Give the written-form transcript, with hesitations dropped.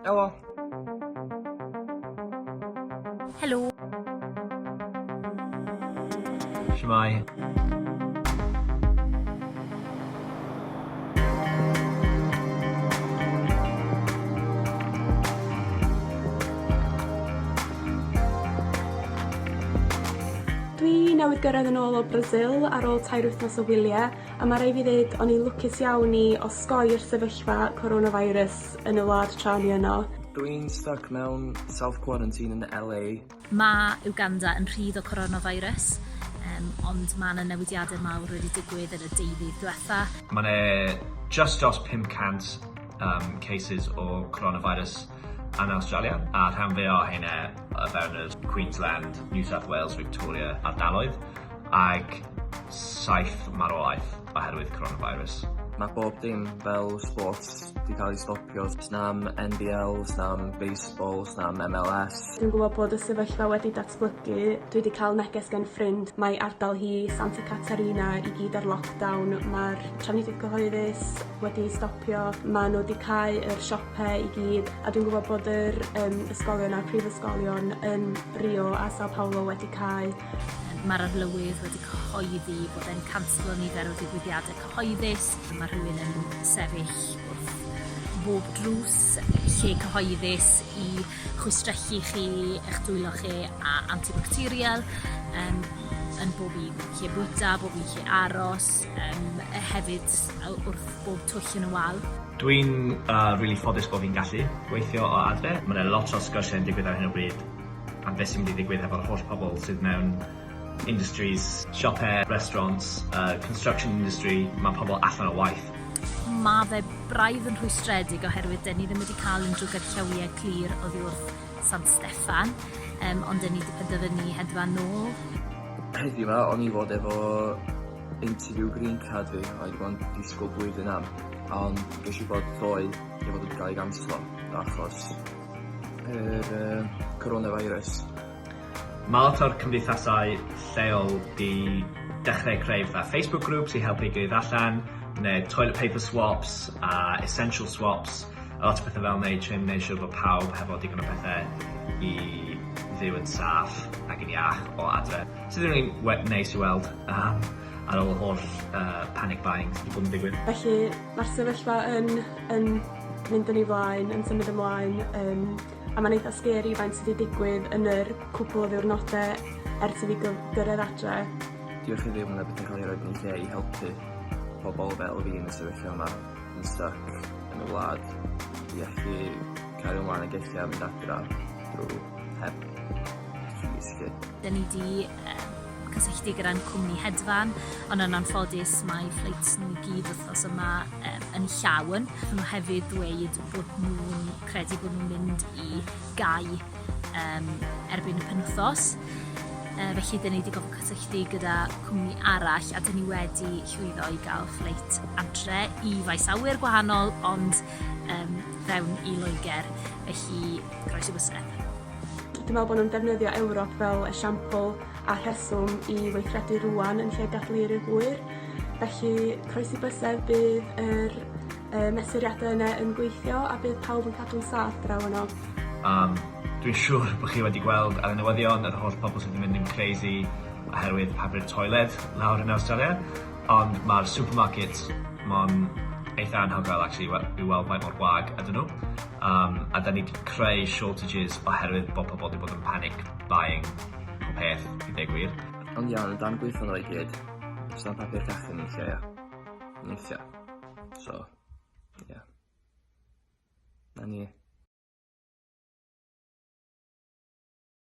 Helo. Helo. Shmai. Dwi newydd gyrraedd yn ôl o Mrasil ar ôl 2 wythnos o wyliau, a mae rai fi ddweud o'n i lwcus iawn i osgoi'r sefyllfa coronavirus yn y wlad tra ni yno. Dwi'n stuck mewn self-quarantine yn LA. Mae Uganda yn rhydd o coronavirus, ond mae yna newidiadau mawr wedi digwydd yn y deuddeg diwetha. Mae yna just dros 500 cases o coronavirus yn Awstralia, a rhan fe o hynna fewn y Queensland, New South Wales, Victoria ardaloedd, ag 7 marwolaeth oherwydd coronavirus. Mae bob dim fel sports wedi cael ei stopio. Snam NBL, snam baseball, snam MLS. Dwi'n gwybod bod y sefyllfa wedi datblygu. Dwi wedi cael neges gen ffrind. Mae ardal hi Santa Catarina i gyd ar lockdown. Mae'r trafnidiaeth cyhoeddus wedi stopio. Mae nhw wedi cau yr siopau i gyd. A dwi'n gwybod bod yr ysgolion a'r prifysgolion yn Rio a Sao Paulo wedi cau. Mae'r arlywydd wedi cyhoeddi bod e'n canslo nifer o digwyddiadau cyhoeddus. Mae rhywun yn sefyll wrth bob drws lle cyhoeddus i chwistrechu chi, eich dwylo chi a antibacterial yn bob un lle bwyta, bob un lle aros, hefyd wrth bob twll yn y wal. Dwi'n really ffodus bod fi'n gallu gweithio o adre. Mae yna lot o sgyrsiau'n digwydd ar hyn o bryd am beth sy'n mynd i ddigwydd efo'r holl pobl sydd mewn industries, siopau, restaurants, construction industry, mae pobl allan o waith. Mae fe braidd yn rhwystredig oherwydd dyn ni ddim wedi cael unrhyw gyrllawiau clir oddi wrth San Steffan, ond dyn ni wedi penderfynu hedfan nôl. Heddiw yma, o'n i fod efo interview green card fi, a i bod yn disgwyl blwyddyn am, ond ges i bod ddoe i fod yn cael ei ganslo achos yr coronavirus. Mae lot o'r cymdeithasau lleol di dechrau creu Facebook groups i helpu gilydd allan, neu toilet paper swaps a essential swaps, a lot o pethau fel wneud trin neu siŵr bod pawb hefo digon o pethau i ddiw yn saff ac yn iach o adre. Sydd yn rili neis i weld ar ôl y holl panic buying sydd wedi bod yn digwydd. Felly mae'r sefyllfa yn mynd yn ei flaen, yn symud ymlaen, a mae'n eitha scary faint sydd wedi digwydd yn yr cwpl o ddiwrnodau ers i fi gyrraedd adre. Diolch i ddim yn beth yn cael ei roed yn lle i helpu pobl fel fi yn y sefyllfa yma yn stuck yn y wlad i allu cario ymlaen ag eich mynd adra drwy heb rhisgu. Dyn ni wedi cysylltu gyda'n cwmni hedfan, ond yn anffodus mae flights nhw i gyd wythnos yma yn llawn. Nhw hefyd dweud bod nhw'n credu bod nhw'n mynd i gau erbyn y penwythnos. Felly dyn ni wedi gofyn cysylltu gyda cwmni arall a dyn ni wedi llwyddo i gael fflight adre i faes awyr gwahanol, ond fewn i Loegr, felly groes i bysedd. Dwi'n meddwl bod nhw'n defnyddio Ewrop fel esiampl a rheswm i weithredu rwan yn lle gadlu'r hwyr. Felly, croesi bysedd bydd yr mesuriadau yna yn gweithio a bydd pawb yn cadw'n saff draw yno. Dwi'n siŵr bod chi wedi gweld ar y newyddion yr holl pobl sydd wedi mynd yn crazy oherwydd papur toiled lawr yn Awstralia, ond mae'r supermarkets mae'n eitha anhygoel actually i weld faint mor wag ydyn nhw. A da ni wedi creu shortages oherwydd bod pobl wedi bod yn panic buying o peth i ddeg gwir. Ond iawn, dan gweithio nhw i gyd, sy'n papur cachyn yn lle, neithio. So, ie. Na ni.